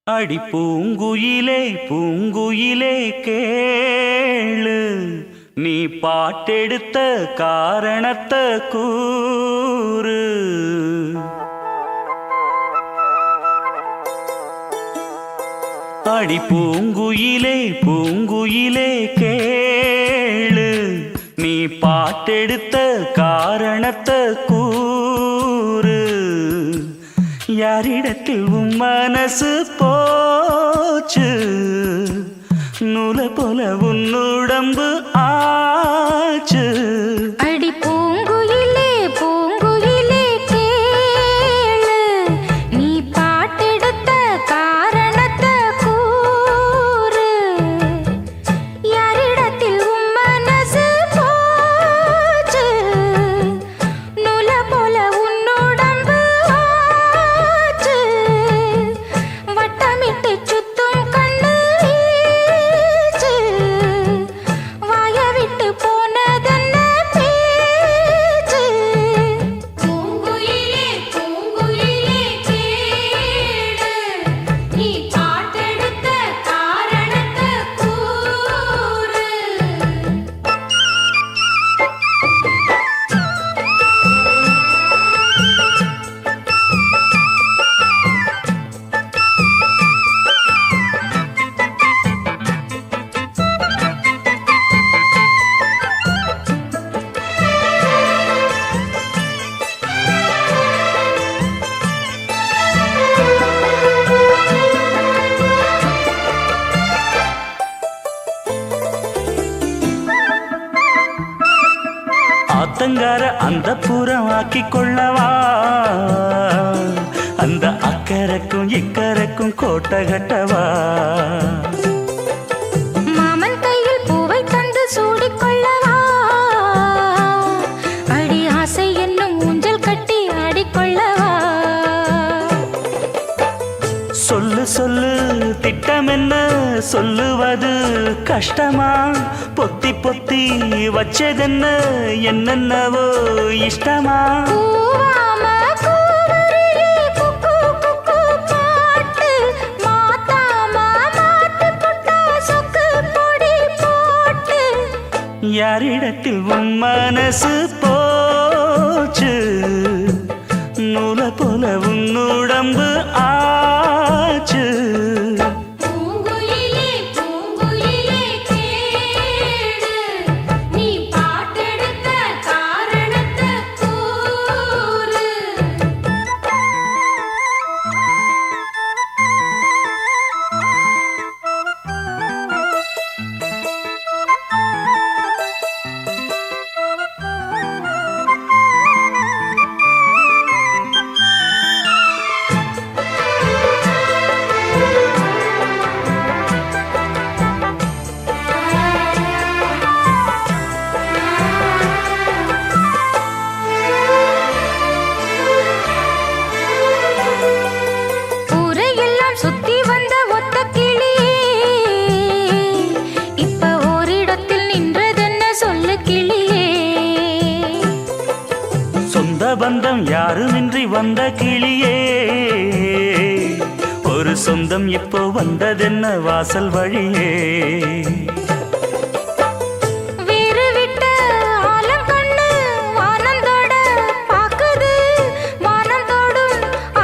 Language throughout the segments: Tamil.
அடி பூங்குயிலே பூங்குயிலே கேளு, நீ பாட்டெடுத்த காரணத்தை கூறு. அடி பூங்குயிலே பூங்குயிலே கேளு, நீ பாட்டெடுத்த காரணத்தை கூறு. யாரிடத்தில் உன் மனசு போச்சு, நூல போல உன் உடம்பு ஆச்சு. அடி பூங்குயிலே பூங்குயிலே கேளு, நீ பாட்டெடுத்த காரணத்தை கூறு. யாரிடத்தில் உன் மனசு போச்சு, நூல போல உன் உடம்பு ஆச்சு. வட்டமிட்டு சுத்தும் கண்ணு வீச்சு, வாய விட்டு போனதென்ன பேச்சு. பூங்குயிலே பூங்குயிலே கேளு, நீ பாட்டெடுத்த காரணத்தை கூறு. ஆத்தங்கார அந்த புறம் ஆக்கி கொள்ளவா, அந்த அக்கறைக்கும் இக்கரைக்கும் கோட்டை கட்டவா. மாமன் கையில் பூவை தந்து சூடிக்கொள்ளவா, அடி ஆசை என்னும் ஊஞ்சல் கட்டி ஆடிக்கொள்ளவா. சொல்லு சொல்லு திட்டம் என்ன, சொல்லுவது கஷ்டமா. பொத்தி பொத்தி வச்சதென்ன, என்னென்னவோ இஷ்டமா. கூவாம கூவருவி குக்கு குக்கு பாட்டு, மாத்தாம மாட்டு புட்டா சொக்கு பொடி போட்டு. யாரிடத்தில் உன் மனசு போச்சு, நூல போல உன் உடம்பு ஆச்சு. பூங்குயிலே பூங்குயிலே கேளு, நீ பாட்டெடுத்த காரணத்தை கூறு. ஊரையெல்லாம் சுத்தி வந்த ஒத்த கிளியே, இப்ப ஓரிடத்தில் நின்றதென்ன சொல்லு கிளியே. சொந்த பந்தம் யாருமின்றி வந்த கிளியே, ஒரு சொந்தம் இப்போ வந்ததென்ன வாசல் வழியே. வீறு விட்ட ஆலங்கண்ணு வானந்தோட பாக்குது, வானந்தோடும்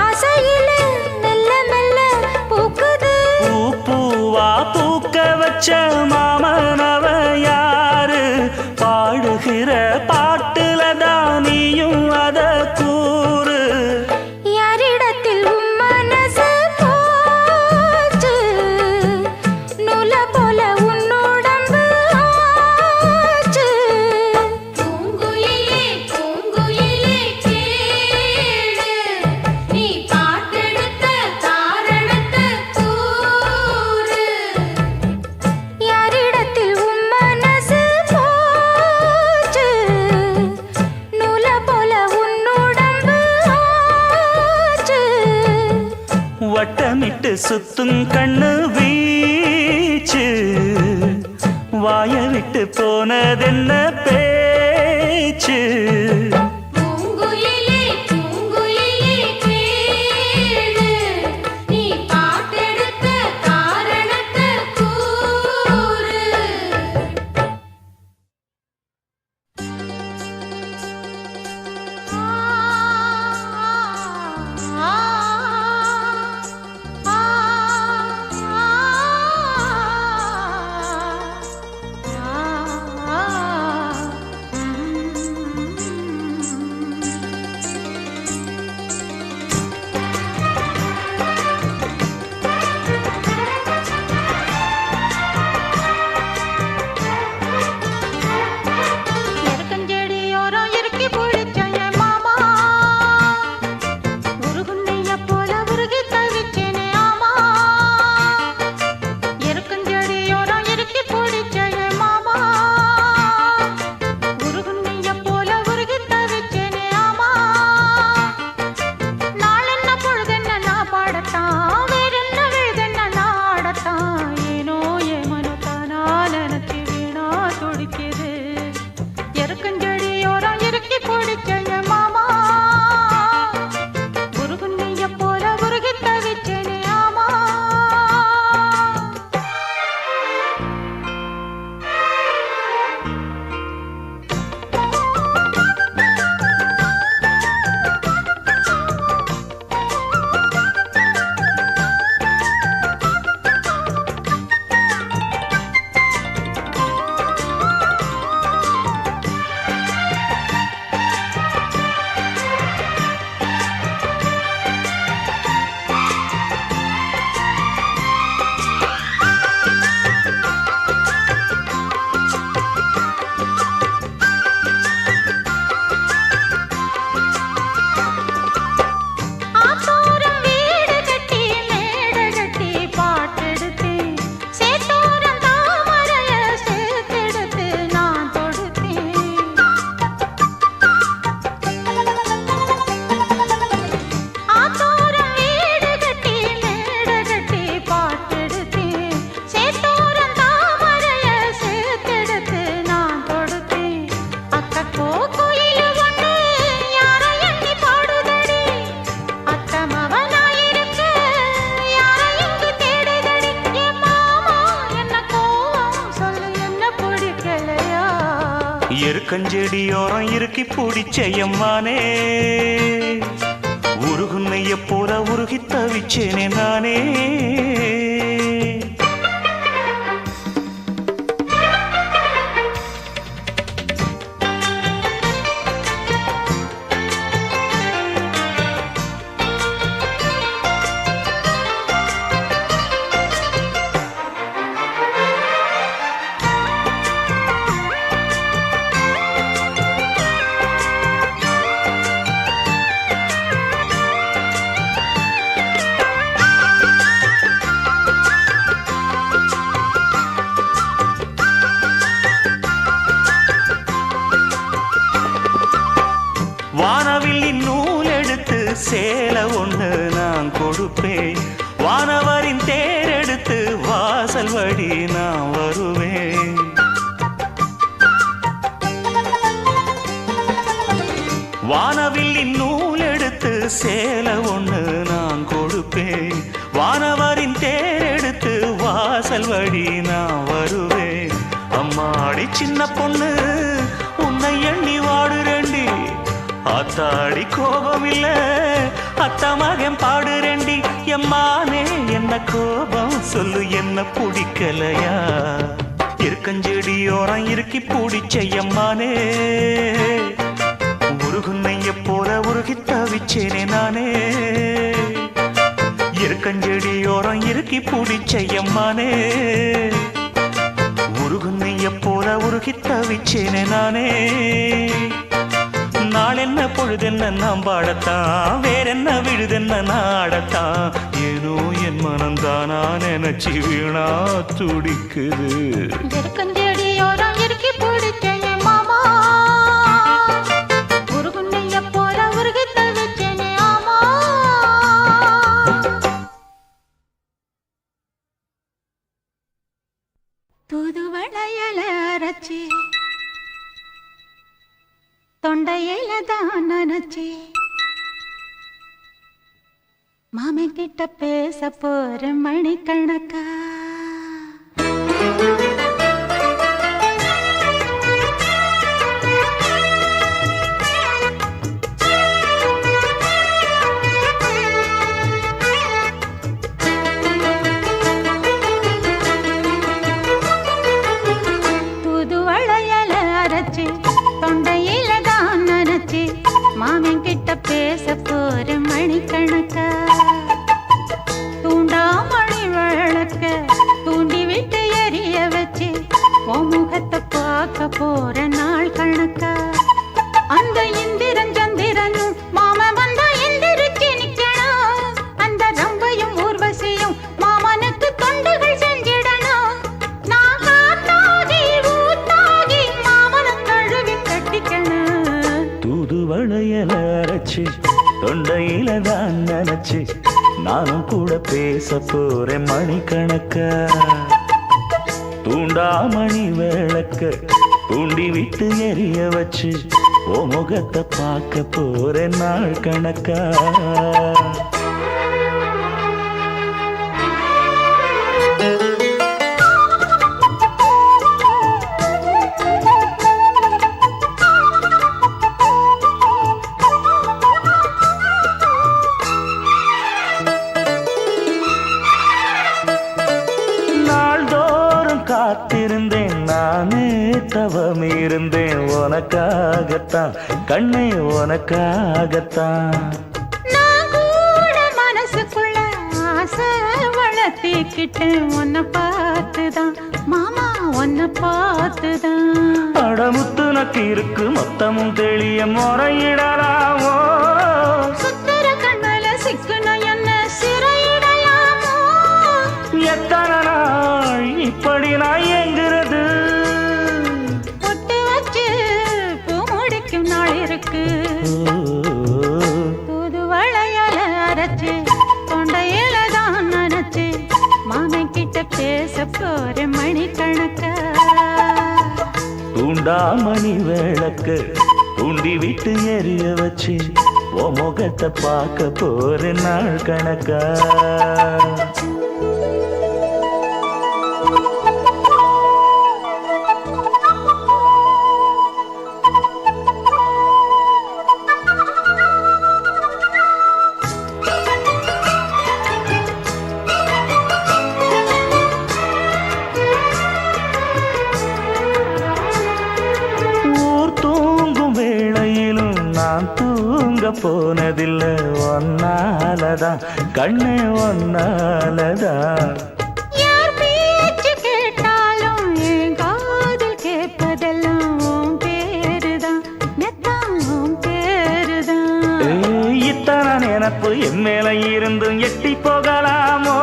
ஆசையிலே மெல்ல மெல்ல பூக்குது. பூ பூவா பூக்க வச்ச மாமனவ யாரு, பாடுகிற பாட்டுலதான் நீயும் அத கூறு. யாரிடத்தில் உன் மனசு போச்சு, நூல போல உன் உடம்பு ஆச்சு. பூங்குயிலே பூங்குயிலே கேளு, நீ பாட்டெடுத்த காரணத்தை கூறு. யாரிடத்தில் உன் மனசு போச்சு, நூல போல உன் உடம்பு ஆச்சு. வட்டமிட்டு சுத்தும் கண்ணு வீச்சு, வாய விட்டு போனதென்ன பேச்சு. பூங்குயிலே பூங்குயிலே கேளு, நீ பாட்டெடுத்த இருக்கஞ்செடியோரம் இருக்கி பிடிச்சையம்மானே உருகுன்னைய போல உருகி தவிச்சேனே நானே வானவில்லின் நூல் எடுத்து சேலை ஒண்ணு நான் கொடுப்பேன் வானவரின் தேர் எடுத்து வாசல் வழி நான் வருவேன் வானவில்லின் நூல் எடுத்து சேலை ஒண்ணு நான் கொடுப்பேன் வானவரின் தேர் எடுத்து வாசல் வழி நான் வருவேன் அம்மாடி சின்ன பொண்ணு உன்னை எண்ணி வாடுறேண்டி ஆத்தாடி கோபம் இல்ல அத்த மகன் பாடுறேண்டி எம்மானே என்ன கோபம் சொல்லு என்ன பிடிக்கலையா இருக்கஞ்செடியோரம் இருக்கி பிடிச்சையம்மானே உருகுன்னைய போல உருகி தவிச்சேனே நானே இருக்கஞ்செடியோரம் இருக்கி பிடிச்சையம்மானே உருகுன்னைய போல உருகி தவிச்சேனே நானே நாளென்ன பொழுதென்ன நாம் பாடத்தான் வேறென்ன விழுதென்ன நாடத்தான் ஏனோ என் மனம்தானா நினைச்சு வீணா துடிக்குது இருக்கஞ்செடியோரம் இருக்கி பிடிச்சேனே மாமா உருகுன்னைய போல உருகி தவிச்சேனே ஆமா தூதுவளையல அரைச்சி தொண்டையில தான் நினைச்சி மாமன் கிட்ட பேச போற மணிக்கணக்கா தூதுவளையல அரைச்சி தொண்டையில மாமன் கிட்ட பேச போற மணிக்கணக்கா தூண்டாமணி விளக்க தூண்டி விட்டு எரிய வச்சு உன் முகத்தை பார்க்க போற நாள் கணக்கா அந்த இந்திரன் சந்திரனும் மாமன் வந்தா எந்திரிச்சு நிக்கணும் அந்த ரம்பையும் ஊர்வசியும் மாமனுக்கு தொண்டுகள் செஞ்சிடணும் நான் காத்தாகி ஊத்தாகி மாமனை தழுவி கட்டிக்கணும் தூதுவளையல அரைச்சி தொண்டையில தான் நினைச்சு நானும் கூட பேச போறேன் மணிக்கணக்கா தூண்டாமணி விளக்க தூண்டி விட்டு எரிய வச்சு ஓ முகத்தை பார்க்க போறேன் நாள் கணக்கா காத்திருந்தேன் நானே தவம் இருந்தேன் உனக்காகத்தான் கண்ணே உனக்காகத்தான் நான் கூட மனசுக்குள்ள ஆசை வளர்த்திக்கிட்டேன் உன்னை பார்த்துதான் மாமா உன்னை பார்த்துதான் அடமுத்து நக்கு இருக்கு மொத்தமும் தெளிய முறையிடலாமோ சுத்தர கண்மல சிக்குன என்ன சிறையிடலாமோ எத்தனை நாள் இப்படி நான் எங்கிறது பொட்டு வச்சு பூ முடிக்கும் நாள் இருக்கு தூதுவளையல அரைச்சு தொண்டையில தான் நினைச்சு மாமன் கிட்ட பேச போற மணிக்கணக்கா தூண்டாமணி விளக்கு தூண்டி விட்டு எரிய வச்சு ஓ முகத்தை பார்க்க போற நாள் கணக்கா போனதில்ல ஒன்னாலதான் கண்ணே ஒன்னாலதான். யார் பேச்சு கேட்டாலும் என் காதில் கேட்பதெல்லாம் உன் பேருதான், நெத்தான் உன் பேருதான். இத்தனை நினப்பு என் மேல இருந்தும் எட்டி போகலாமோ?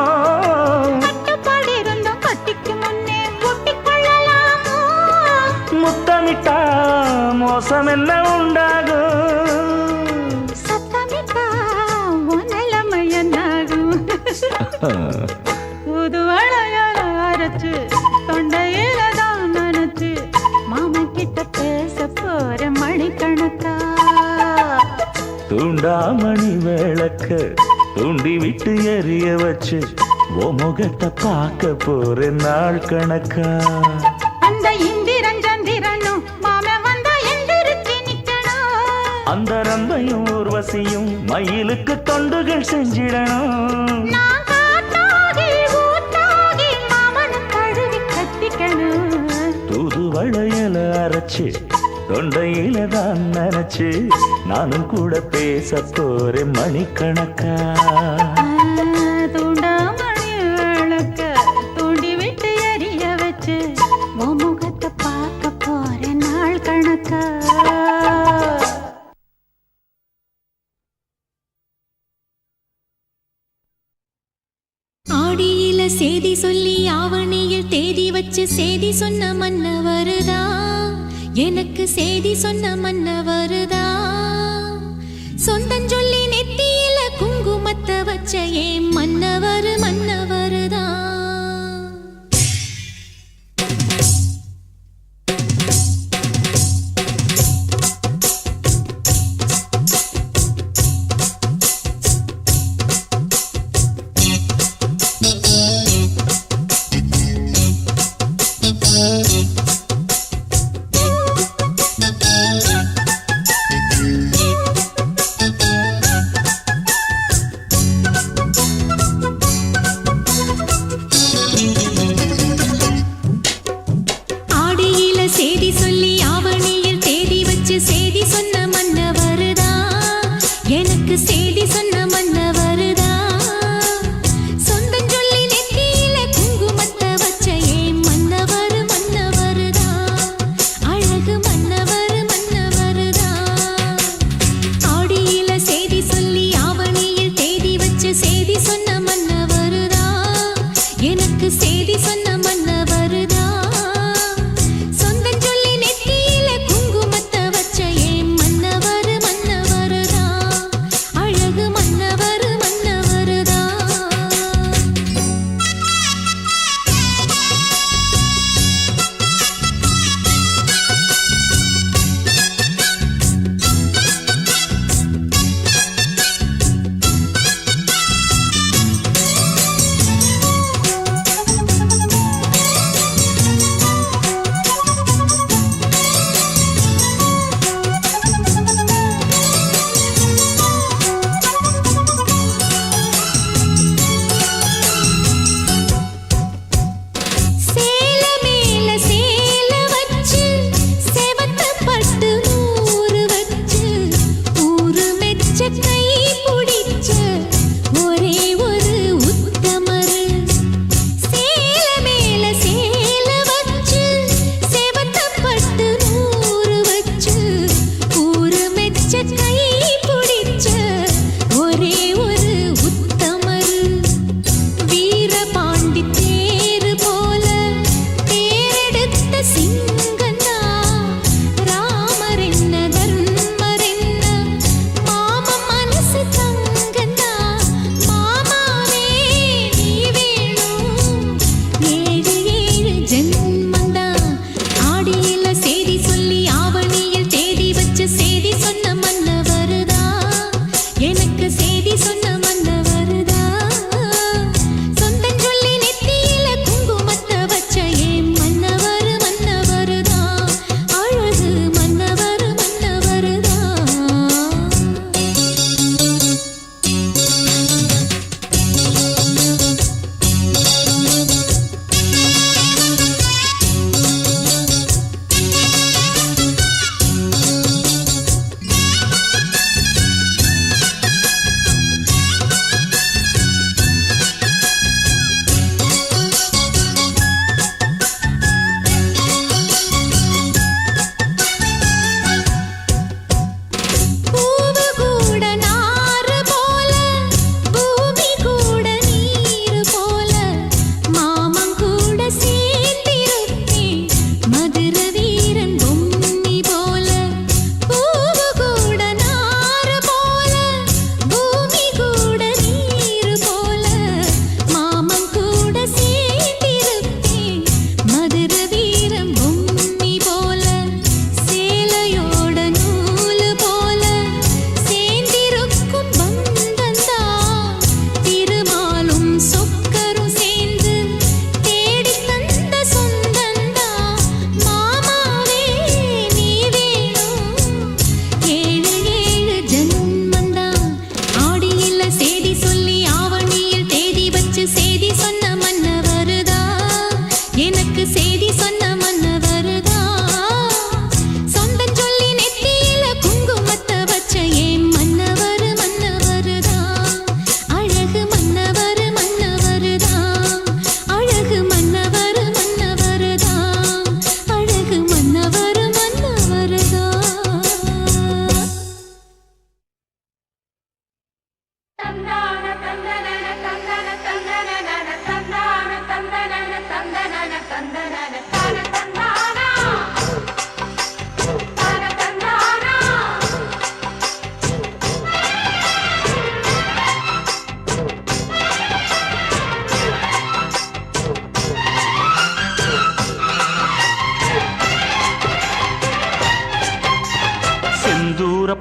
கட்டுப்பாடு இருந்தும் கட்டிக்கு முன்னே ஒட்டிக் கொள்ளலாமோ? முத்தமிட்டா மோசம் என்ன உண்டாகும்? சத்தமிட்டா உன் நிலைமை என்னாகும்? புது வளையல அரைச்சு தொண்டையில தான் நினைச்சு மாமன் கிட்ட பேச போற மணிக்கணக்கா. தூண்டாமணி விளக்க தூண்டி விட்டு எரிய வச்சு ஓ முகத்தை பார்க்க போற நாள் கணக்கா. அந்த இந்திரன் சந்திரனும் மாமன் வந்தா எந்திரிச்சு நிக்கணும். அந்த ரம்பையும் ஊர்வசியும் மயிலுக்கு தொண்டுகள் செஞ்சிடணும். நான் காத்தாகி ஊத்தாகி மாமனை தழுவி கட்டிக்கணும். தூது வளையல அரைச்சு தொண்டையில தான் நினைச்சு நானும் கூட பேச போறேன் மணிக்கணக்கா. தூண்டாமணி விளக்க தூண்டி விட்டு எரிய வச்சு உன் முகத்தை பார்க்க போற நாள் கணக்கா. ஆடியில சேதி சொல்லி ஆவணியில் தேதி வச்சு சேதி சொன்ன மன்னவருதா, எனக்கு சேதி சொன்ன மன்னவருதா. சொந்தஞ்சொல்லி நெத்தியில குங்குமத்தை வச்ச ஏன் மன்னவரு மன்னவருதா.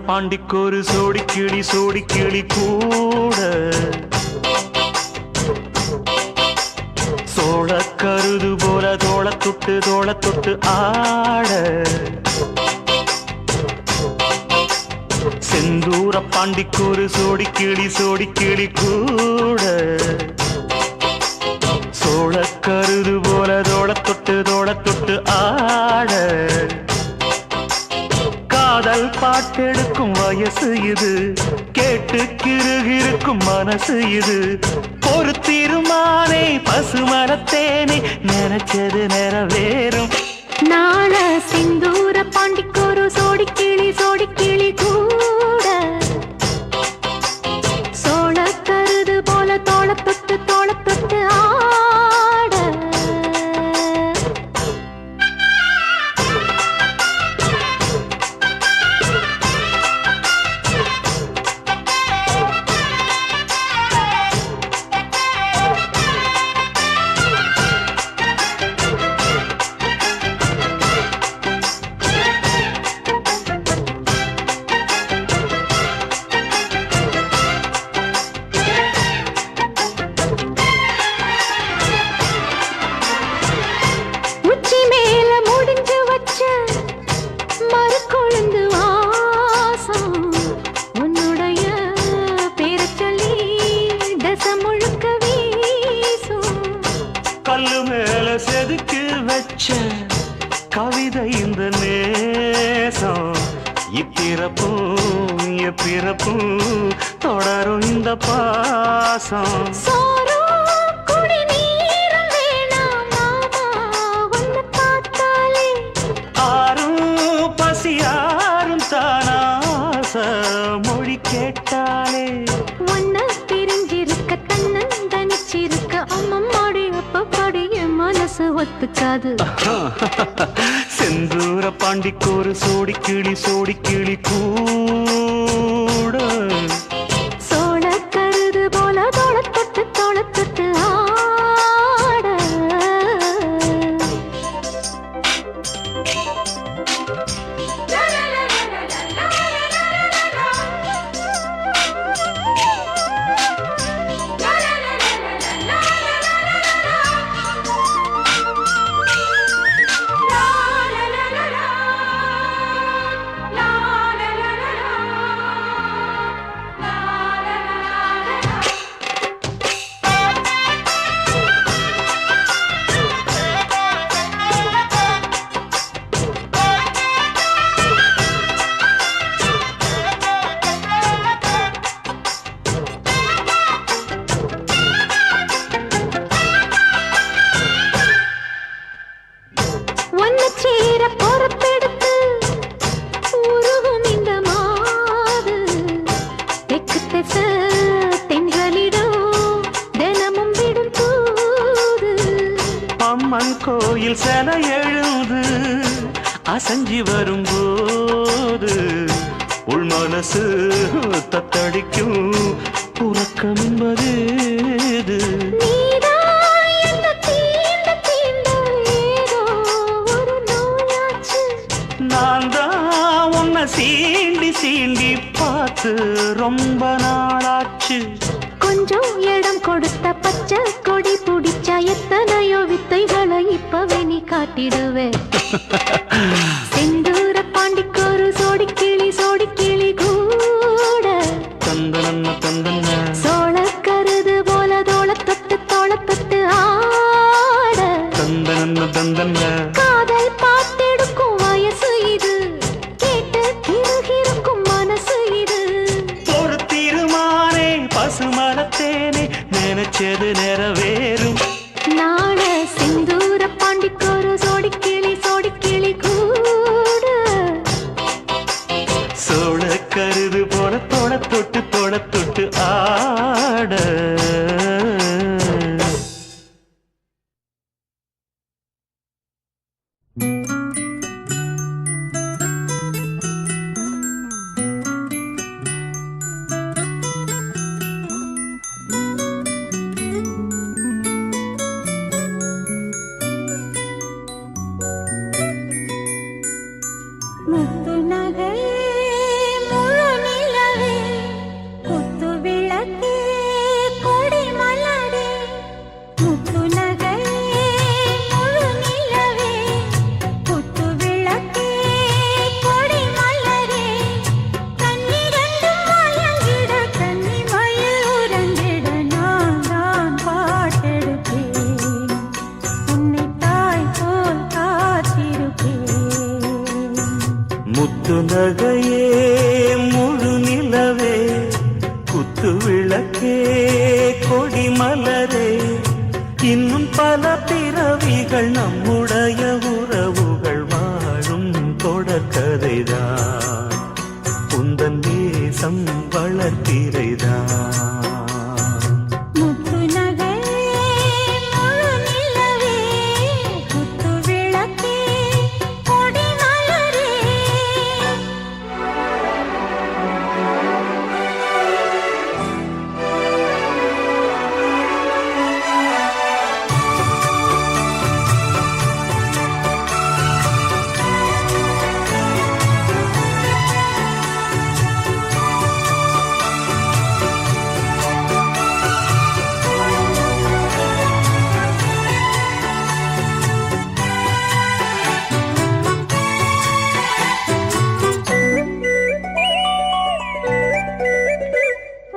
பாண்டிக்கொரு சோடி கிளி கூட சோழ கருது போல தோள தொட்டு ஆட செந்தூர பாண்டிக்கொரு சோடி கிளி கூட சோழ கருது போல தோள தொட்டு ஆட காதல் பாட்டெடுக்கும் வயசு இது கேட்டு கிருகிருக்கும் மனசு இது ஒரு திருமானே பசுமரத்தேனே நினைச்சது நிறைவேறும் நாள சிந்தூர பாண்டிக்கொரு சோடி கிளி கூட சோழ கருது போல தோள தொட்டு ஆட கல்லு மேல செதுக்கு வச்ச கவிதை இந்த நேசம் இப்பிறப்பும் எப்பிறப்பும் தொடரும் இந்த பாசம் ஆரும் பசியாரும் தானாச மொழி கேட்டாலே ஒன்ன பிரிஞ்சிருக்க தன்னந்தனிச்சிருக்க அம்மம்மாடி அப்பப்படி என் மனசு ஒத்துக்காது செந்தூர பாண்டிக்கொரு சோடி கிளி கூட சோழ கருது போல தோள தொட்டு ஆட சேர பொறுப்பெடுத்து உருகும் இந்த மாது தெற்கு திச தென்களிடம் தினமும் விடும் தூது அம்மன் கோயில் செல எழுது அசஞ்சி வரும்போது உள் மனசு தத்தடிக்கும் உறக்கம் என்பது சீண்டி பார்த்து ரொம்ப நாளாச்சு கொஞ்சம் இடம் கொடுத்த பச்சை கொடி பிடிச்சா எத்தனையோ வித்தைகளை இப்பவே நீ காட்டிடுவே செந்தூர பாண்டிக்கொரு சோடி கிளி கூட தந்தன சோழ கருது போல தோள தொட்டு ஆட தந்தன காதல் பாட்டெடுக்கும் வயசு இது கேட்டு கிருகிருக்கும் மனசு இது ஒரு திருமானே பசுமரத்தேனே நினைச்சது நிறைவேறும் நாள சிந்தூர பாண்டிக்கொரு சோடி கிளி கூட சோழ கருது போல தோள தொட்டு ஆட முத்து நகையே முழு நிலவே குத்து விளக்கே கொடி மலரே இன்னும் பல பிறவிகள் நம்முடைய உறவுகள் வாழும் தொடர்கதைதான் உந்தன் தேசம் வளர்த்திரைதான் முத்து நகையே முழு நிலவே குத்து விளக்கே கொடி மலரே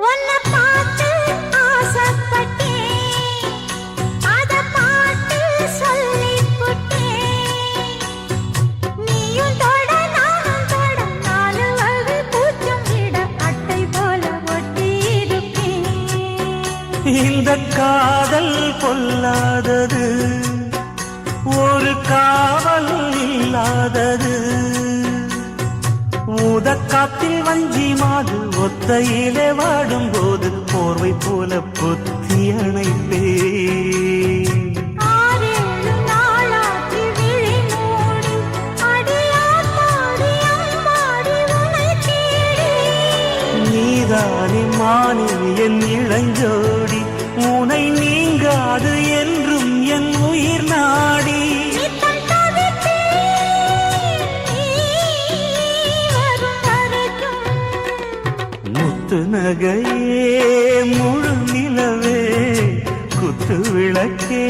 உன்னை பார்த்து ஆசைப்பட்டேன் அத பாட்டு சொல்லிப் புட்டேன் நீயும் தொட நானும் தொட நாலு வகை பூச்சம் விட அட்டை போல ஒட்டி இருப்பேன் இந்த காதல் பொல்லாதது ஒரு காவல் இல்லாதது ஊதக்காத்தில் வஞ்சி மாது ஒத்தையிலே வாடும்போது போர்வை போல பொத்தி அணைப்பேன் ஆறேழு நாளாகி விழி மூடி அடியாத்தாடி அம்மாடி உனை தேடி நீதானே மானே என் இளஞ்சோடி உனை நீங்காது என்றும் என் உயிர் நாடி நித்தம் தவித்தேன் நீ வரும் வரைக்கும் முத்து நகையே முழு நிலவே குத்து விளக்கே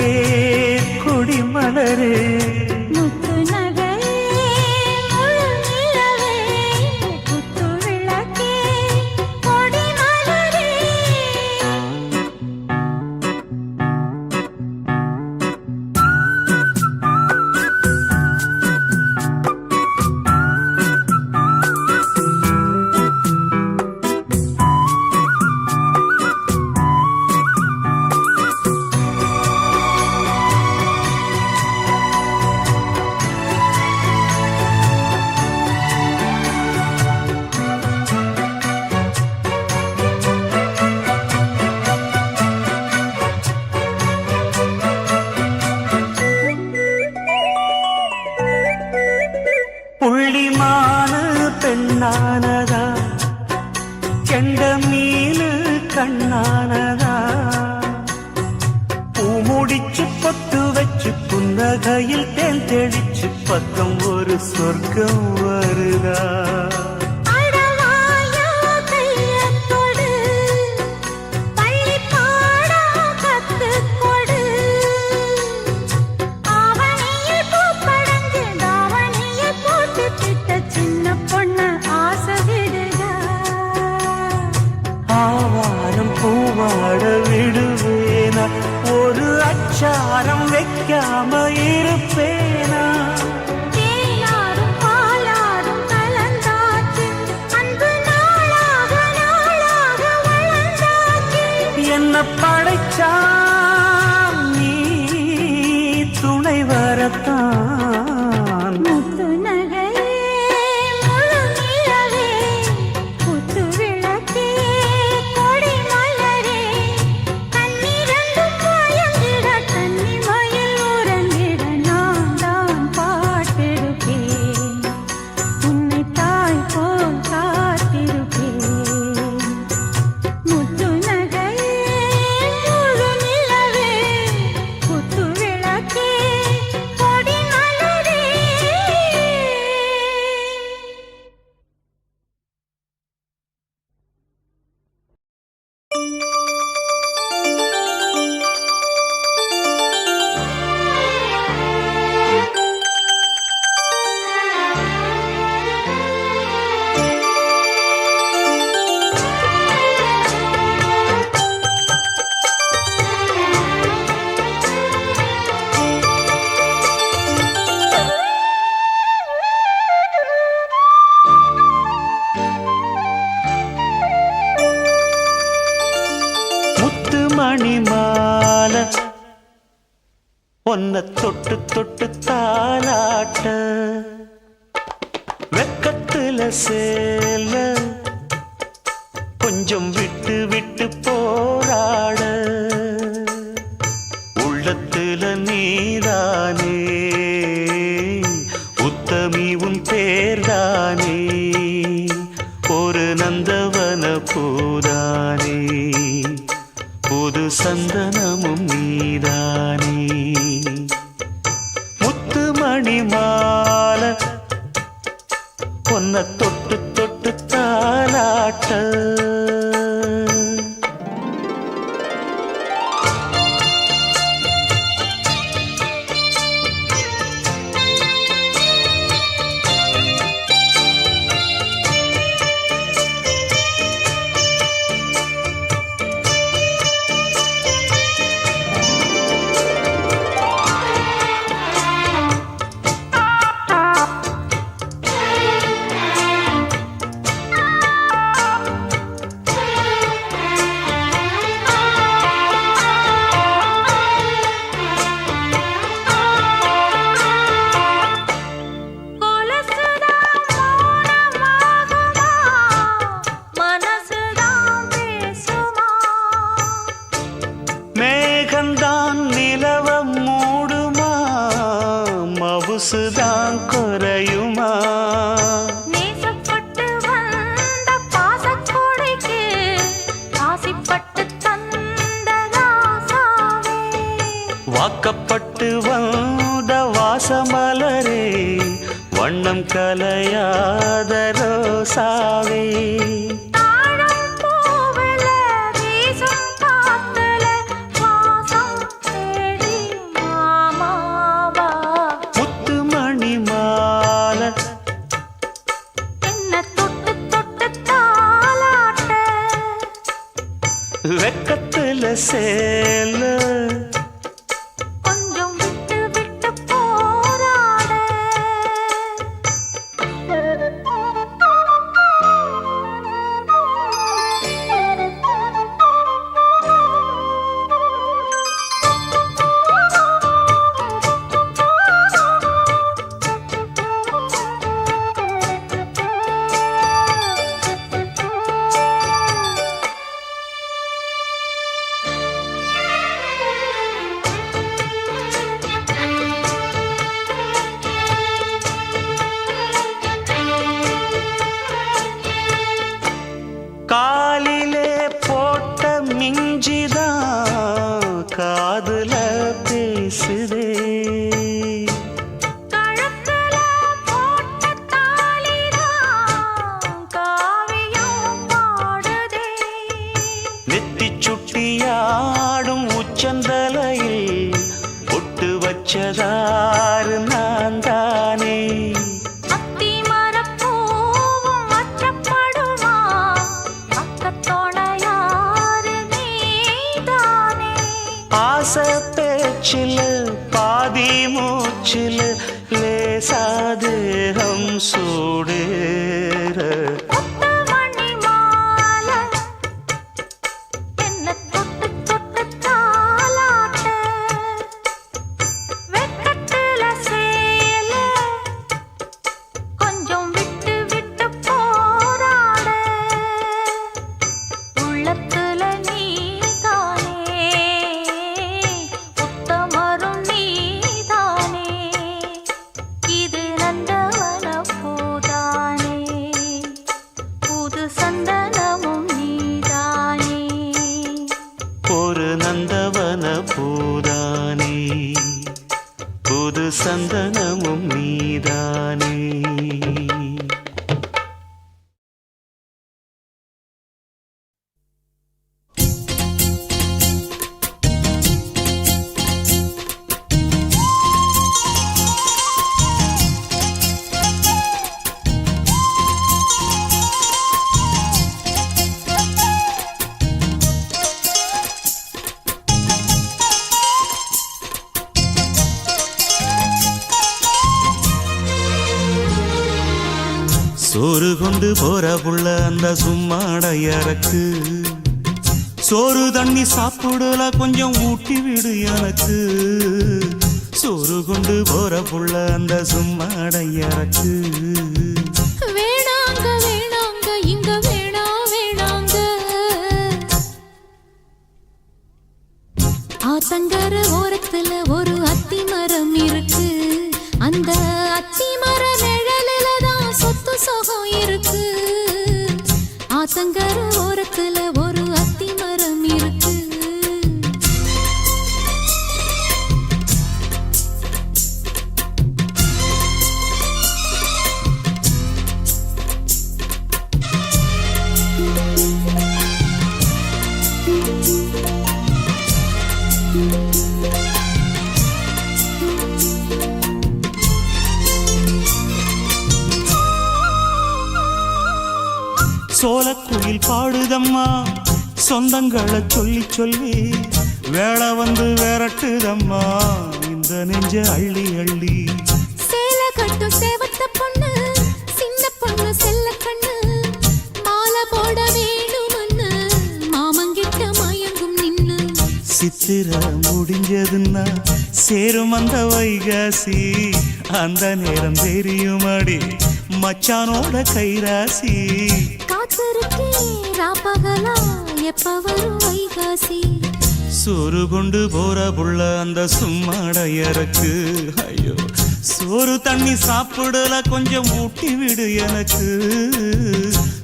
கொடி மலரே முத்து நகையே முழு நிலவே குத்து விளக்கே கொடி மலரே புள்ளிமான பெண்ணானதா கெண்ட மீனு கண்ணானதா பூ முடிச்சு பொட்டு வச்சு புன்னகையில் தேன் தெளிச்சு பக்கம் ஒரு சொர்க்கம் வருதா அடவாயா கையக் கொடு பள்ளி பாடா கத்துக் கொடு ஆவணியில் பூப்படைஞ்சு தாவணியை போட்டு கிட்ட சின்ன பொண்ணு ஆசை விடுதா ஆவாரம் பூவாட விடுவேனா ஒரு அச்சாரம் வைக்காம இருப்பேனா தேனாரும் பாலாரும் கலந்தாச்சு அன்பு நாளாக நாளாக வளர்ந்தாச்சு என்ன படைச்சா நீ துணை வரத்தான் முத்து நகையே முழு நிலவே குத்து விளக்கே கொடி மலரே கண்ணிரண்டும் மயங்கிட கன்னி மயில் உறங்கிட நான் தான் பாட ஒன்ன தொட்டு தொட்டு தாலாட்ட வெக்கத்துல சேல கொஞ்சம் விட்டு விட்டு போராட உள்ளத்துல நீதானே உத்தமி உன் பேர்தானே ஒரு நந்தவன பூதானே புது சந்தனமும் நீதானே முத்துமணி மாலை பொன்ன தொட்டு தொட்டு தாலாட்ட மேகந்தான் நிலவம் மூடுமா மவுசுதான் குறையுமா நேசப்பட்டு வந்த பாசக்கோடைக்கு ஆசைப்பட்டு தந்த ராசாவே வாக்கப்பட்டு வந்த வாசமலரே வண்ணம் கலையாத ரோசாவே வெக்கத்துல சேல கொஞ்சம் விட்டு விட்டு போராட காலிலே போட்ட மிஞ்சிதான் காதுல பேசுதே கழுத்துல போட்ட தாலிதான் காவியம் பாடுதே நெத்தி சுட்டியாடும் உச்சந்தலையில் ஒட்டு வச்சதாறு நான் தானே ஆசை பேச்சில் பாதி மூச்சில் லேசாதேகம் சூடேற முத்துமணி மாலை என்ன தொட்டு தொட்டு தாலாட்ட வெக்கத்துல சேல கொஞ்சம் விட்டு விட்டு போராட உள்ளத்துல நீதானே உத்தமரும் நீதானே இது நந்தவன பூதானே புது சந்தனமும் நீதானே ஒரு நந்தவன பூதானே புது சந்தனமும் நீதானே சோறு கொண்டு போற புள்ள அந்த சும்மாடையறக்கு சோறு தண்ணி சாப்பிடல கொஞ்சம் ஊட்டி விடு எனக்கு புள்ள அந்த சும்மாடையறக்கு வேணாங்க வேணாங்க இங்க வேணா வேணாங்க ஆத்தங்கர ஓரத்துல ஒரு அத்தி மரம் இருக்கு அந்த அத்தி மர நிழலில தான் சொத்து சுகம் இருக்கு ஆத்தங்கர ஓரத்துல ஒரு அத்தி மரம் இருக்கு சோலக்குயில் பாடுதம்மா சொந்தங்களை சொல்லி சொல்லி வேளை வந்து விரட்டுதம்மா இந்த நெஞ்ச அள்ளி அள்ளி சேலை கட்டும் சேவத்த பொண்ணு சின்ன பொண்ணு செல்ல கண்ணு மாலை போட வேணும்னு மாமங்கிட்ட மயங்கும் நின்னு சித்திர முடிஞ்சதுன்னா சேரும் அந்த வைகாசி அந்த நேரம் தெரியுமாடி மச்சானோட கைராசி காத்திருக்கே ராப்பகலா எப்ப வரும் வைகாசி சோறு கொண்டு போற புள்ள அந்த சும்மாடையறக்கு ஐயோ சோறு தண்ணி சாப்பிடல கொஞ்சம் ஊட்டி விடு எனக்கு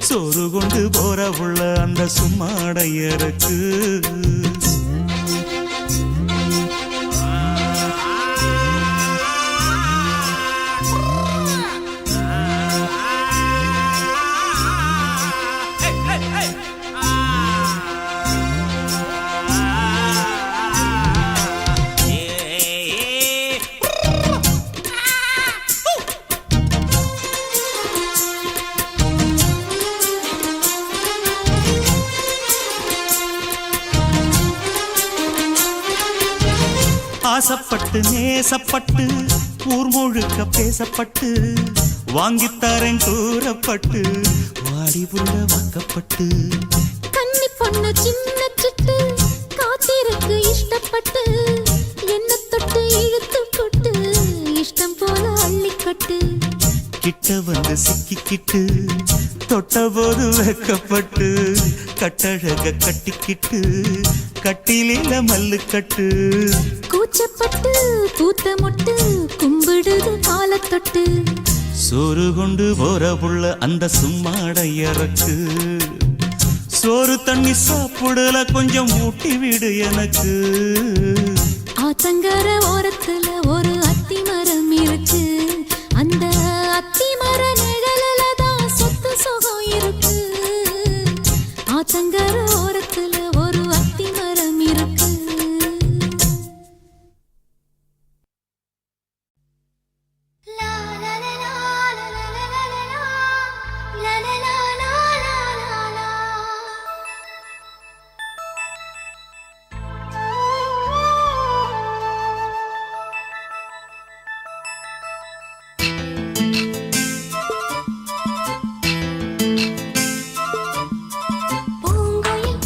சோறு கொண்டு போற புள்ள அந்த சும்மாடையறக்கு ஆசப்பட்டு நேசப்பட்டு ஊர் முழுக்க பேசப்பட்டு வாங்கித்தாரன் கூறப்பட்டு வாடி புள்ள வாக்கப்பட்டு கன்னி பொண்ணு சின்ன சிட்டு காத்திருக்கு இஷ்டப்பட்டு என்ன தொட்டு இழுத்து போட்டு இஷ்டம் போல அள்ளிக்கட்டு கிட்ட வந்து சிக்கிக்கிட்டு தொட்ட போது வெக்கப்பட்டு கட்டழக கட்டிக்கிட்டு கட்டிலில மல்லு கட்டு கூச்சப்பட்டு பூத்த முட்டு கும்பிடுது காலத்தொட்டு சோறு கொண்டு போற புள்ள அந்த சும்மாடையறக்கு சோறு தண்ணி சாப்பிடல கொஞ்சம் ஊட்டி விடு எனக்கு ஆத்தங்கர ஓரத்துல ஒரு அத்தி மரம் இருக்கு அந்த அத்தி மர நிழலில தான் சொத்து சுகம் இருக்கு ஆத்தங்கர ஓரத்துல ஒரு அத்தி மரம் இருக்கு பூங்குயில்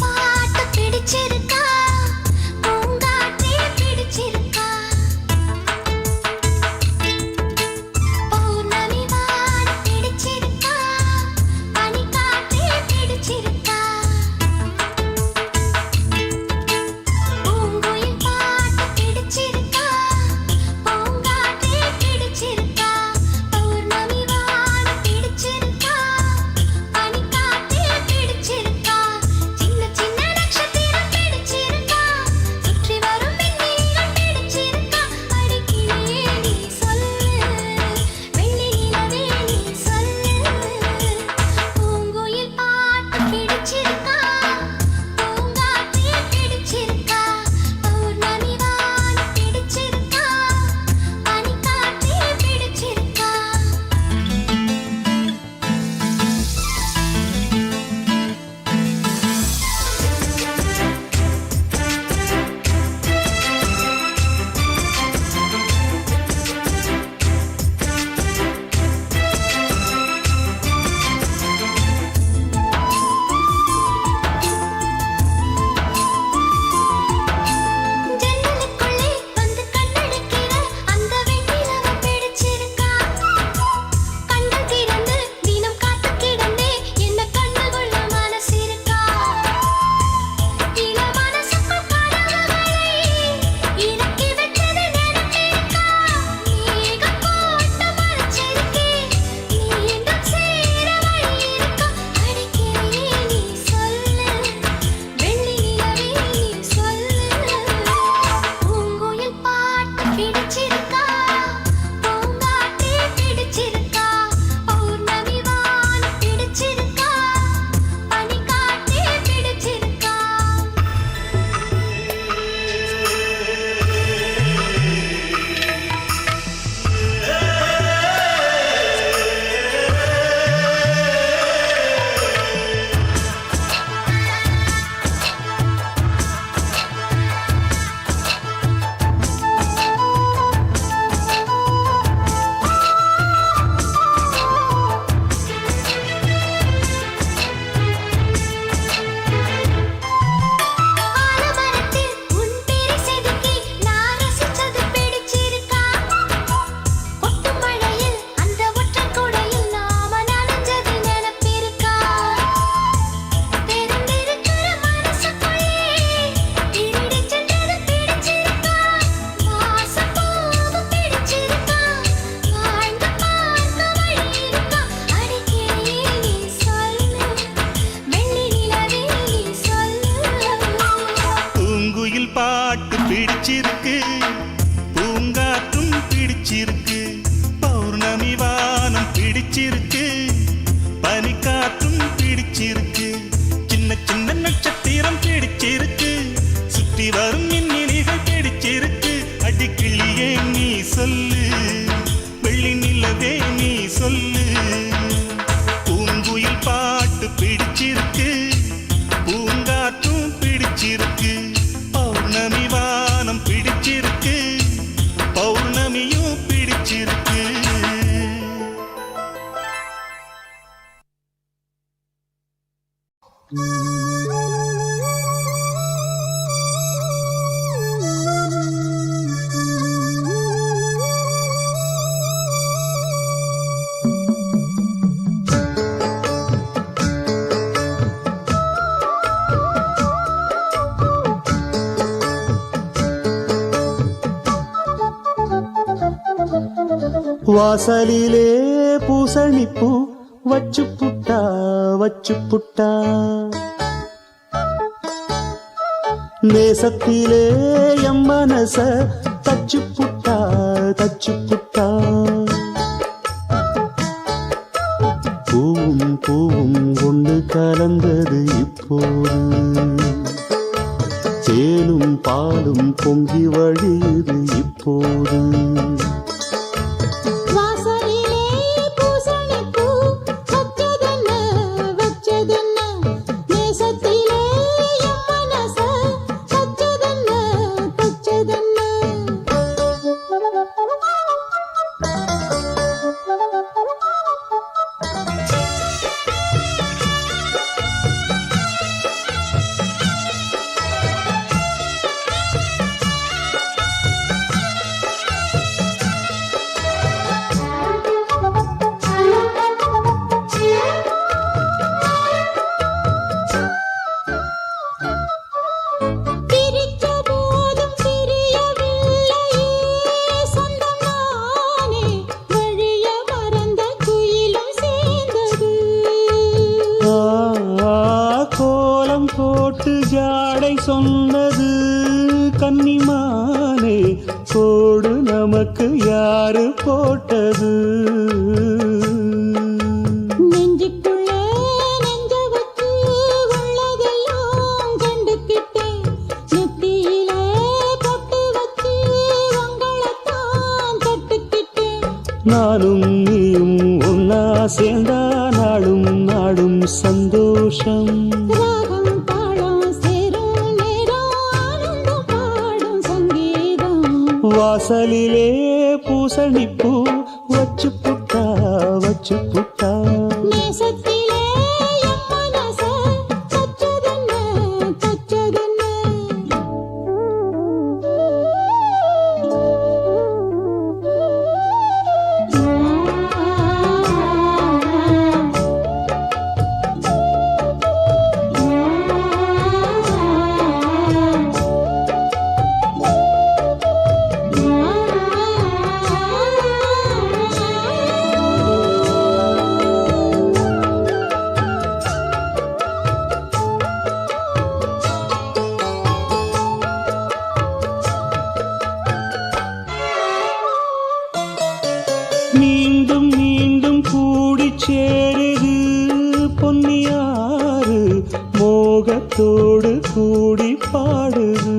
பிடிச்சிருக்கா பூங்காற்றே பிடிச்சிருக்கா பௌர்ணமி வானம் பிடிச்சிருக்கா பனிக்காற்றே பிடிச்சிருக்கா ஆலமரத்தில் உன் பேரை செதுக்கி நான் ரசிச்சது பிடிச்சிருக்கா கொட்டும் மழையில் அந்த ஒற்றை குடையில் நாம நனைஞ்சது நினைப்பிருக்கா தெரிந்திருக்கிற மனசுக்குள்ளே திருடி சென்றது பிடிச்சிருக்கா வாசப்பூவு பிடிச்சிருக்கா வாழ்ந்து பார்க்க வழி இருக்கா அடிக்கே நீ சொல்லு வெள்ளி நிலவே நீ சொல்லு பூங்குயில் பாட்டு பிடிச்சிருக்கு பூங்காற்றும் பிடிச்சிருக்கு பௌர்ணமி வானம் பிடிச்சிருக்கு பனிக்காற்றும் பிடிச்சிருக்கு சின்ன சின்ன நட்சத்திரம் பிடிச்சிருக்கு சுற்றி வரும் மின்னிலிகள் பிடிச்சிருக்கு அடிக்கிளியே நீ சொல்லு வெள்ளி நிலவே நீ சொல்லு பூங்குயில் பாட்டு பிடிச்சிருக்கு பூங்காற்றும் பிடிச்சிருக்கு பௌர்ணமி வானம் பிடிச்சிருக்கு பௌர்ணமியும் பிடிச்சிருக்கு வாசலிலே பூசணிப்பூ வச்சு புட்டா நேசத்திலே எம் மனச தச்சு புட்டா பூவும் பூவும் கொண்டு கலந்தது இப்போது தேனும் பாலும் பொங்கி வழியுது இப்போது வாசலிலே பூசணிப்பூ வச்சதென்ன நேசத்திலே என் மனச தச்சதென்ன பிரிச்ச போதும் பிரியவில்லையே சொந்தம் நானே வழிய மறந்த குயிலும் சேர்ந்தது கோலம் போட்டு ஜாடை சொன்னது கன்னிமானே கோடு நமக்கு யாரு போட்டது நெஞ்சுக்குள்ள நெஞ்ச வச்சு உள்ளதெல்லாம் கண்டுக்கிட்டேன் நெத்தியிலே பொட்டு வச்சு உங்களைத்தான் தொட்டுக்கிட்டேன் நானும் நீயும் ஒன்னா சேர்ந்தா நாடும் நாடும் சந்தோஷம் ராகம் தாளம் சேரும் நேரம் ஆனந்தம் பாடும் சங்கீதம் வாசலிலே பூசணிப்பூ வச்சு புட்டா நேசத்திலே என் மனச தச்சதென்ன மீண்டும் மீண்டும் கூடி சேருது பொன்னியாறு மோகத்தோடு கூடி பாடுது.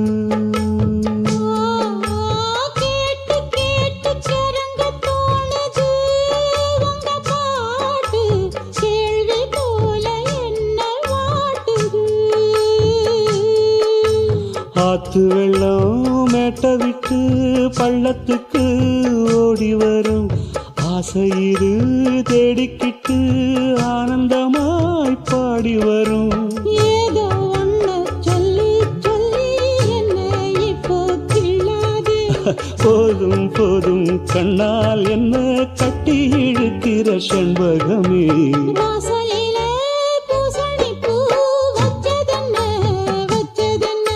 கேட்டு கேட்டு சரங்க தோணுது உங்க பாட்டு கேள்வி போல என்ன வாட்டுது. ஆத்து வெள்ளம் மேட்ட விட்டு பள்ளத்துக்கு ஓடி வரும் ஆசையிரு தேடிக்கிட்டு ஆனந்தமாய் பாடி வரும். ஏதோ ஒண்ணு சொல்லி சொல்லி என்ன இப்போ கிள்ளாதே. போதும் போதும் கண்ணால் என்ன கட்டி இழுக்கிற செண்பகமே. வாசலிலே பூசணி பூ வச்சதென்ன வச்சதென்ன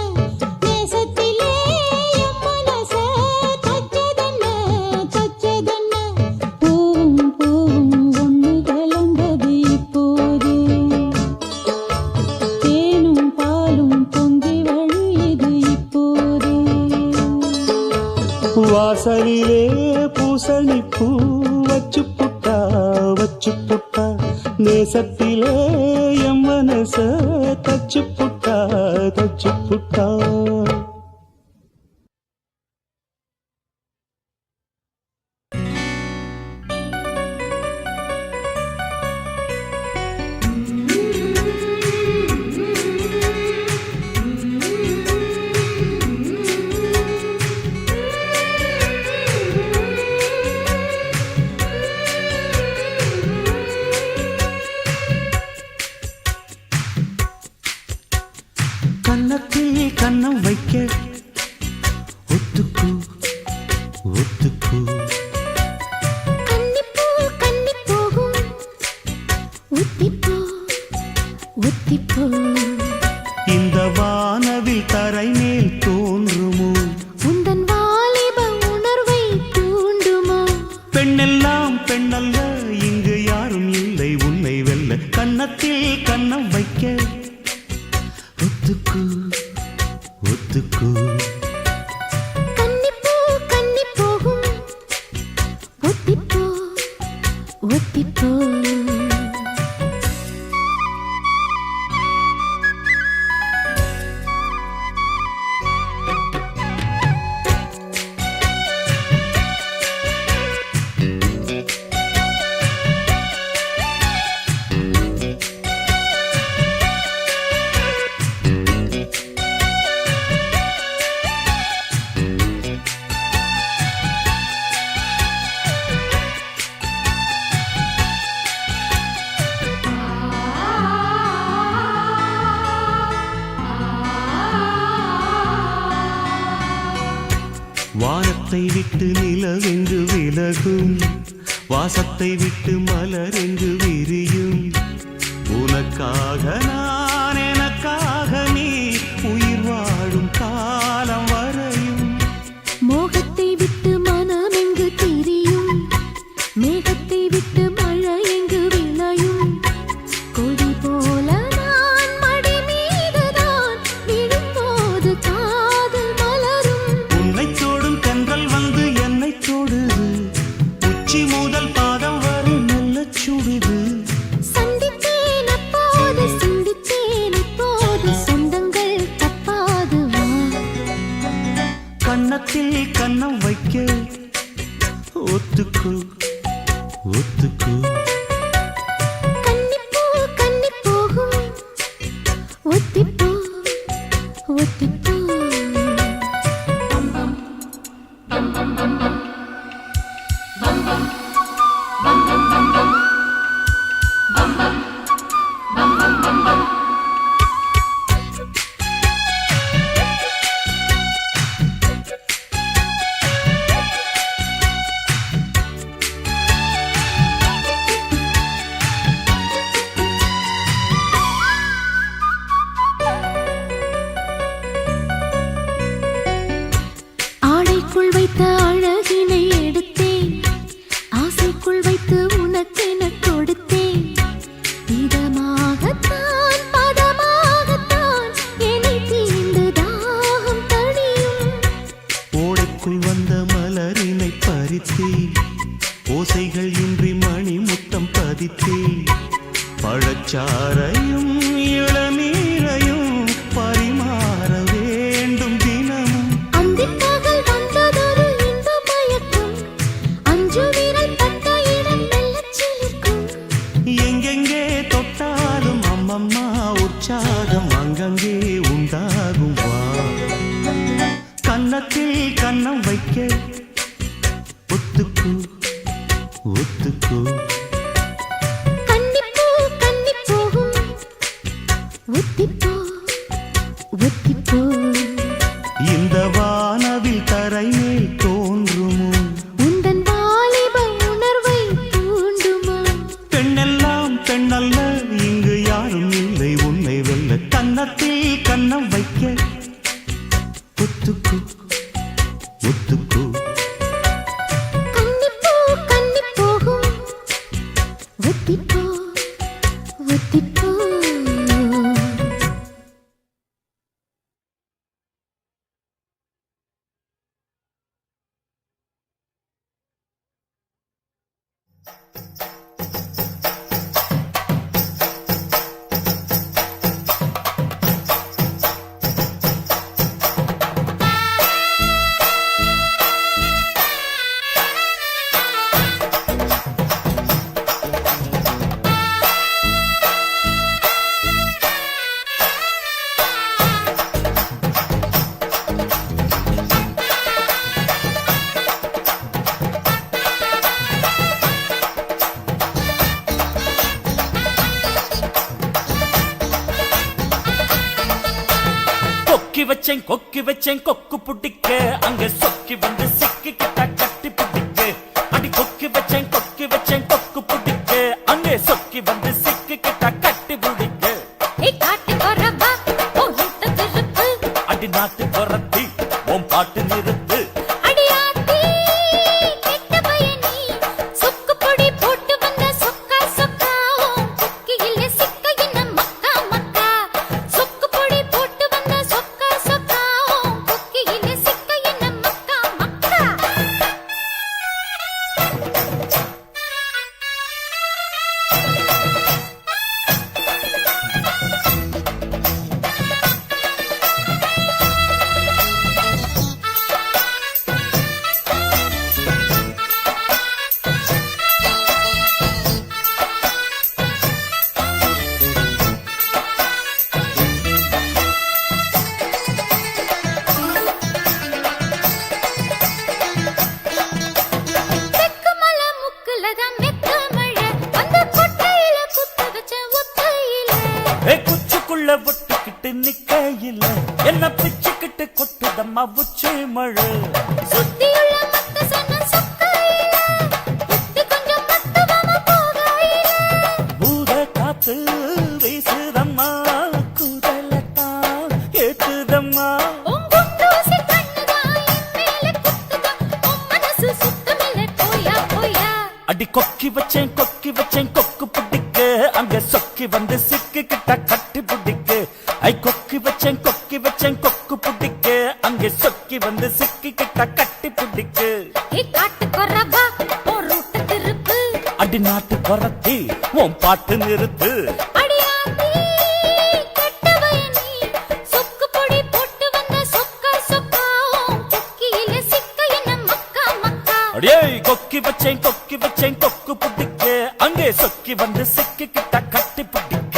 நேசத்திலே என் மனச தச்சதென்ன தச்சதென்ன. பூவும் பூவும் ஒன்று கலந்தது இப்போது தேனும் பாலும் பொங்கி வழியுது இப்போது. வாசலிலே பூசணி பூ வச்சு புட்டா நேசத்திலே என் மனச தச்சு புட்டா. கன்னத்தில் கன்னம் வைக்க ஒத்துக்கு ஒத்துக்கு. கன்னிப்பூ கன்னி போகும் ஒத்திப்போ ஒத்திப்போ. இந்த வானவில் தரை மேல் தோன்றுமோ உந்தன் வாலிப உணர்வை தூண்டுமோ. பெண்ணெல்லாம் பெண்ணல்ல இங்கு யாரும் இல்லை உன்னை வெல்ல. கன்னத்தில் கன்னம் வைக்க ஒத்துக்கு ஒத்துக்கு. கன்னிப்பூ கன்னி போகும் ஒத்திப்போ ஒத்திப்போ. வானத்தை விட்டு நிலவெங்கு விலகும் வாசத்தை விட்டு மலரெங்கு விரியும். உனக்காக நான் எனக்காக நீ உயிர் வாழும் காலம் வரையும். மோகத்தை விட்டு மனம் எங்கு திரியும் மேகத்தை விட்டு மழை எங்கு விளையும். கொடி போல நான் மடி மீதுதான் விழும்போது காதல் மலரும். உன்னை தோடும் தென்றல் வந்து என்னை தொடுது உச்சி முதல் பாதம் வரை நல்ல சுடுது. சந்தித்தேன் அப்போது சிந்தித்தேன் இப்போது சொந்தங்கள் தப்பாது வா. கன்னத்தில் கன்னம் வைக்க ஒத்துக்கு ஒத்துக்கு. கன்னிப்பூ கன்னி போகும் ஒத்திப்போ ஒத்திப்போ. ஆடைக்குள் வைத்த அழகினை எடுத்தேன் ஆசைக்குள் வைத்து உனக்கென கொடுத்தேன். இதமாகத்தான் பதமாகத்தான் என்னை தீண்டு தாகம் தணியும். ஓடைக்குள் வந்த மலரினை பறித்தேன் ஓசைகள் இன்றி மணி முத்தம் பதித்தே பழச்சாரையும் இளநீரையும் பரிமாற வேண்டும் தினமும். அந்திப்பகல் வந்ததொரு இன்ப மயக்கம், அஞ்சு விரல் பட்ட இடம் மெல்லச் சிலிர்க்கும். எங்கெங்கே தொட்டாலும் அம்மம்மா உற்சாகம் அங்கங்கே உண்டாகும் வா. கன்னத்தில் கன்னம் வைக்க ஒத்துக்கு ஒத்துக்கு. கன்னிப்பூ கன்னி போகும், ஒத்திப்போ ஒத்திப்போ. இந்த வானவில் தரை மேல் தோன்றுமோ, உந்தன் வாலிப உணர்வை தூண்டுமோ. பெண்ணெல்லாம் பெண்ணல்ல இங்கு யாரும் இல்லை உன்னை வெல்ல. கன்னத்தில் கன்னம் வைக்க ஒத்துக்கு ஒத்துக்கு. கன்னிப்பூ கன்னி போகும், ஒத்திப்போ ஒத்திப்போ. கொக்கி வச்சேன் கொக்கு புடிக்க அங்க சொக்கி வந்து சிக்கி கிட்ட கட்டி பிடிக்க. அடி கொக்கி வச்சேன் கொக்கு புடிக்க அங்கே சொக்கி வந்து சிக்கி கிட்ட கட்டி பிடிக்க. அடி நாட்டு குரத்தி உன் பாட்டு நிறுத்து. குச்சிக்குள்ள ஒட்டிக்கிட்டு நிக்கையில என்ன பிச்சுக்கிட்டு கொட்டுதம்மா உச்சி மழை. பூத காத்து வீசுதம்மா குதலத்தான் ஏத்துதம்மா. அடி கொக்கி வச்சேன் கொக்கு பிடிக்க அங்க சொக்கி வந்து சிக்கி கிட்ட கட்டி பிடிக்க. ஐ கொக்கி வச்சேன் கொக்கு பிடிக்க அங்க சொக்கி வந்து சிக்கி கிட்ட கட்டி பிடிக்க. அடி நாட்டு குரத்தி உன் பாட்டு நிறுத்து. அடியே கொக்கி வச்சேன் கொக்கு பிடிக்க அங்கே சொக்கி வந்து சிக்கி கிட்ட கட்டி பிடிக்க.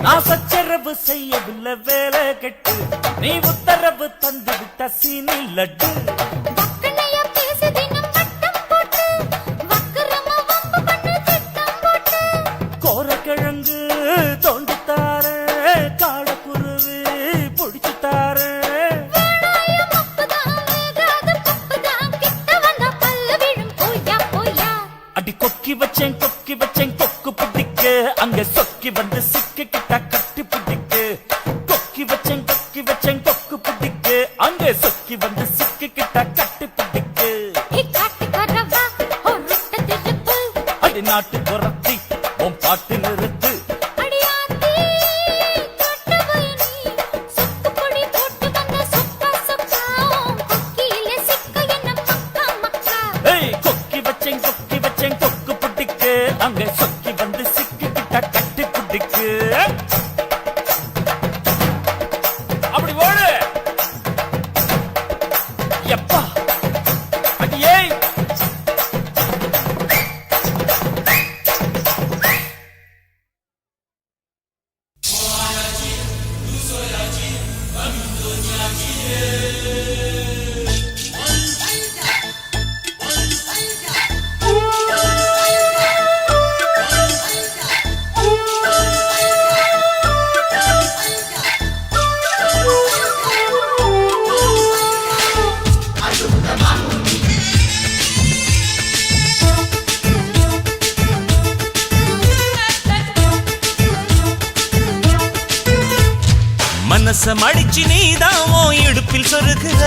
நான் சச்சரவு செய்யவில்லை வேலை கெட்டு நீ உத்தரவு தந்து விட்ட சீனி லட்டு. வக்கனையா பேசி தினம் வட்டம் போட்டு வக்கரமா வம்பு பண்ணு பாட்டு நிறுத்து. அடியாத்தி தொட்ட பயணி சொக்கு பொடி போட்டு வந்த சொக்கா சொக்கா கொக்கியில சிக்க என்ன மக்கா மக்கா. ஏய் கொக்கி வச்சேன் கொக்கு புட்டிக்கு அங்க சொக்கி வந்து சிக்கிக்கிட்ட கட்டி புட்டிக்கு. அப்படி ஓடு எப்பா அடியே. மனச மடிச்சு நீதான் உன் இடுப்பில் சொருகுற,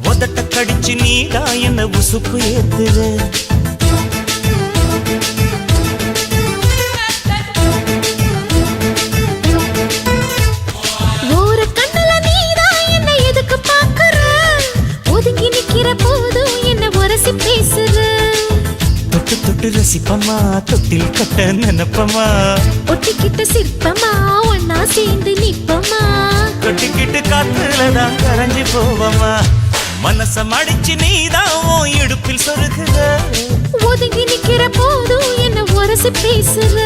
உதட்ட கடிச்சு நீதான் என்ன உசுப்பு ஏத்துற. ஒரு கண்ணுல நீதான் என்ன எதுக்கு பாக்குற, ஒதுங்கி நிக்கிற போதும் என்ன உரசி பேசுற. தொட்டு தொட்டு ரசிப்பமா தொட்டில் கட்ட நினைப்பமா, ஒட்டிக்கிட்ட சிற்பமா ஒன்னா சேர்ந்து நிப்பமா. தொட்டிக்கிட்டு காத்துலதான் கரைஞ்சு போவமா. மனச மடிச்சு நீதான் உன் இடுப்பில் சொருகுற, ஒதுங்கி நிக்கிற போதும் என்ன உரசி பேசுற.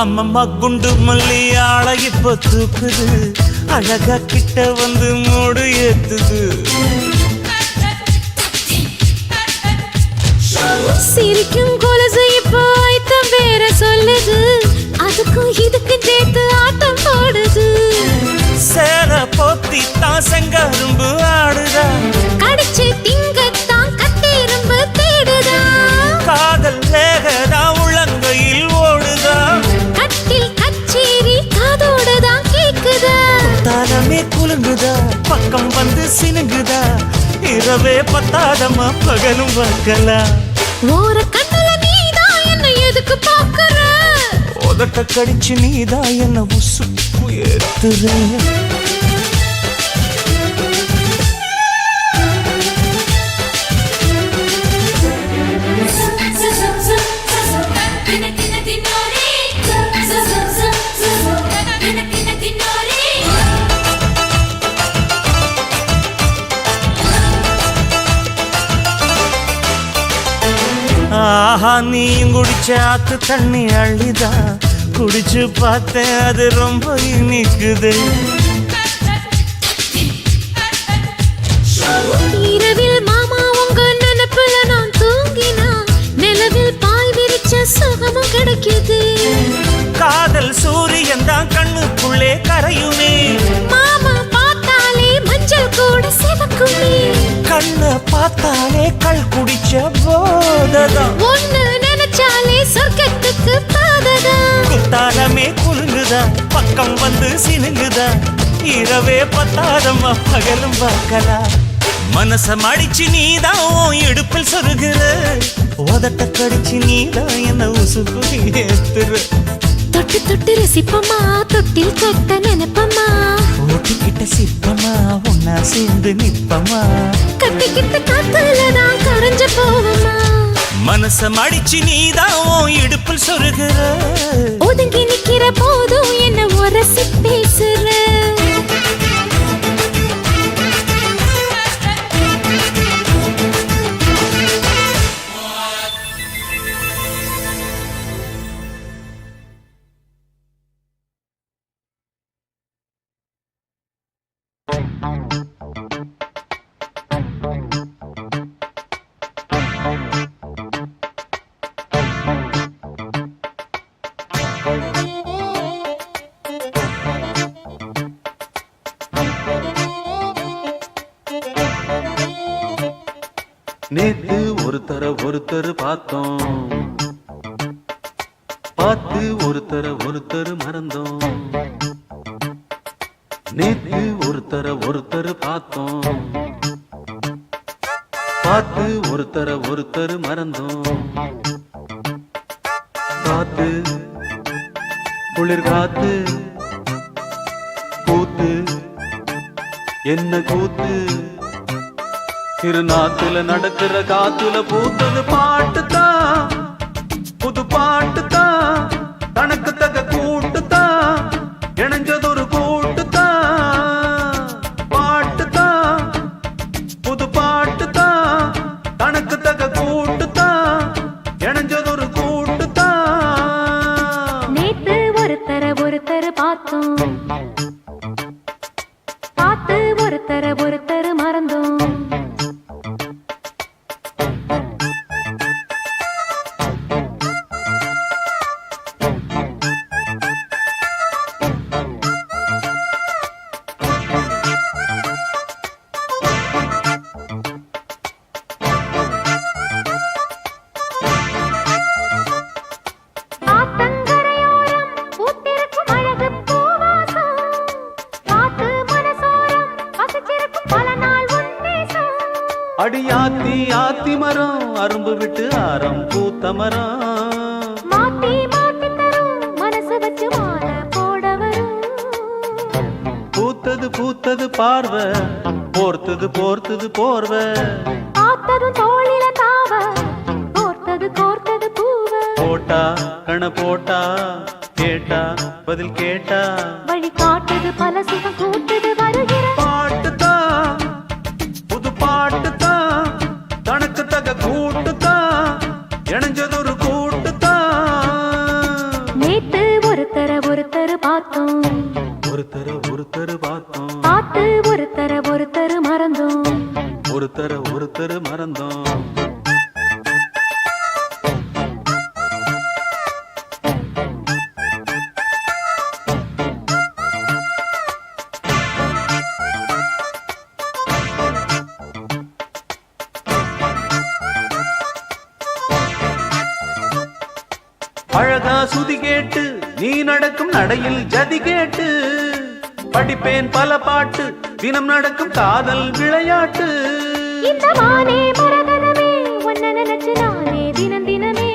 அம்மம்மா குண்டு மல்லி ஆள இப்ப தூக்குது, அழகா கிட்ட வந்து மூடு ஏத்துது. சிரிக்கும் கொலுசு இப்போ ஐத்தம் வேற சொல்லுது, அதுக்கும் இதுக்கும் சேர்த்து ஆட்டம் போடுது. சேர போத்தி தான் செங்கரும்பு ஆடுதா, கடிச்சு திங்கத்தான் கட்டெரும்பு தேடுதா. காதல் வேகதா உள்ளங்கையில் ஓடுதா. கட்டில் கச்சேரி காதோடுதான் கேக்குதா. தாளமே குலுங்குதா, பக்கம் வந்து சினுங்குதா. இரவே பத்தாதமா பகலும் பார்க்கலா. ஒரு கண்ணுல நீதான் என்ன எதுக்கு பாக்குற, உதட்ட கடிச்சு நீதான் என்ன உசுப்பு ஏத்துற. ஆஹா நீ குடிச்ச ஆத்து தண்ணி அள்ளிதா, குடிச்சு பார்த்தேன் அது ரொம்ப இனிக்குது. இரவில் மாமா உங்க நினைப்புல நான் தூங்கினா, நிலவில் பாய் விரிச்ச சுகமும் கிடைக்குது. காதல் சூரியன் தான் கண்ணுக்குள்ளே கரையுமே, மாமா பார்த்தாலே மஞ்சள் கூட சிவக்குமே. கண்ணை பார்த்தாலே கள் குடிச்ச போததான், ஒண்ணு நினைச்சாலே சொர்க்கத்துக்கு பாததான். குத்தாலமே குலுங்குதா, பக்கம் வந்து சினுங்குதா. இரவே பத்தாதம்மா பகலும் பார்க்கலா. மனச மடிச்சு நீதான் உன் இடுப்பில் சொருகுற, உதட்ட கடிச்சு நீதான் என்ன உசுப்பு ஏத்துற. தொட்டு தொட்டு ரசிப்பமா தொட்டில் கட்ட நினைப்பமா, ஓட்டிக்கிட்ட சிற்பமா ஒன்னா சேர்ந்து நிப்பமா. கட்டிக்கிட்ட காத்துலதான் கரைஞ்சு போவமா. மனச மடிச்சு நீதான் உன் இடுப்பில் சொருகுற, ஒதுங்கி நிக்கிற போதும் என்ன உரசி பேசுற. நேத்து ஒருத்தர் பார்த்தோம், பார்த்து ஒருத்தர் மறந்தோம். நேத்து ஒருத்தர் பார்த்தோம், பார்த்து ஒருத்தர் மறந்தோம். காத்து குளிர் காத்து கூத்து என்ன கூத்து, திருநாத்துல நடக்கிற காத்துல பூத்தது பாட்டுதான், புது பாட்டுதான், தனக்கு தக கூட்டுதான், இணைஞ்சதொரு கூட்டுதான். பாட்டுதான் புது பாட்டுதான், தனக்கு தக கூட்டுதான், இணைஞ்சதொரு கூட்டுதான். நேத்து ஒருத்தர் பார்த்தோம், பார்த்து ஒருத்தர் மறந்தோம். ஆத்தங்கரையோரம் பூத்திருக்கும் அழகு பூவாசம், காத்து மனசோரம் பசிச்சிருக்கும் பல நாள் உன்னேசம். அடியாத்தி ஆத்தி மரம் அரும்பு விட்டு ஆரம் பூத்த மரம், மாத்தி மாத்தி தரும் மனசு வச்சு மாலை போட வரும். பூத்தது பார்வை, போர்த்தது போர்வை, பார்த்ததும் தோளில தாவ, கோர்த்தது பூவ. போட்டா கண போட்டா, கேட்டா பதில் கேட்டா, வழி காட்டுது பல சுகம் கூட்டுது வருகிற. பாட்டுதான் புது பாட்டுதான், தனக்கு தக கூட்டுதான், இணைஞ்சதொரு கூட்டுதான். நேத்து ஒருத்தர் பார்த்தோம், ஒருத்தர் பார்த்தோம், பார்த்து ஒருத்தர் மறந்தோம். ஒருத்தர் மறந்தோம். அழகா சுதி கேட்டு நீ நடக்கும் நடையில் ஜதி கேட்டு, படிப்பேன் பல பாட்டு தினம் நடக்கும் காதல் விளையாட்டு. இந்த மானே மரகதமே உன்னை நினைச்சு நானே தினமே.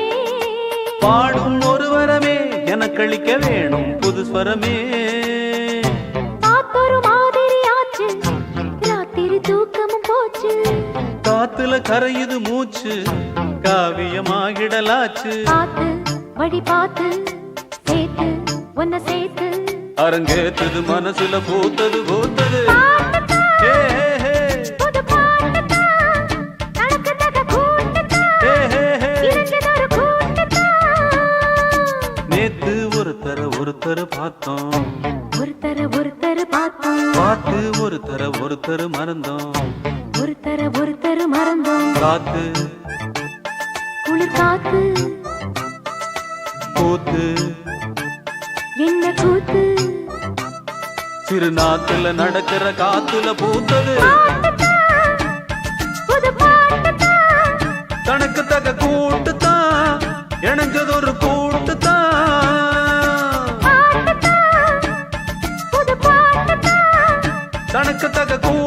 பாடும் ஒரு வரமே எனக்களிக்க வேணும் புது ஸ்வரமே. காத்தொரு மாதிரி ஆச்சு, ராத்திரி தூக்கமும் போச்சு. காத்துல கரையுது மூச்சு, காவியமாகிடலாச்சு. பார்த்து வழி பார்த்து சேர்த்து உன்னை சேர்த்து, அரங்கேத்தது மனசுல பூத்தது ஏ, ஹே, ஹே. புது பாட்டுதான், தனக்கு தக கூட்டுதான், ஏ, ஹே, ஹே. இணைஞ்சதொரு கூட்டுதான். நேத்து ஒருத்தர் பார்த்தோம், ஒருத்தர் பார்த்தோம், பார்த்து ஒருத்தர் மறந்தோம். ஒருத்தர் மறந்தோம். காத்து குளிர் காத்து கூத்து என்ன கூத்து, திருநாத்துல நடக்கிற காத்துல பூத்தது பாட்டுதான், புது பாட்டுதான், தனக்கு தக கூட்டுதான், இணைஞ்சதொரு கூட்டுதான். பாட்டுதான், புது பாட்டுதான். தனக்கு தக கூட்டு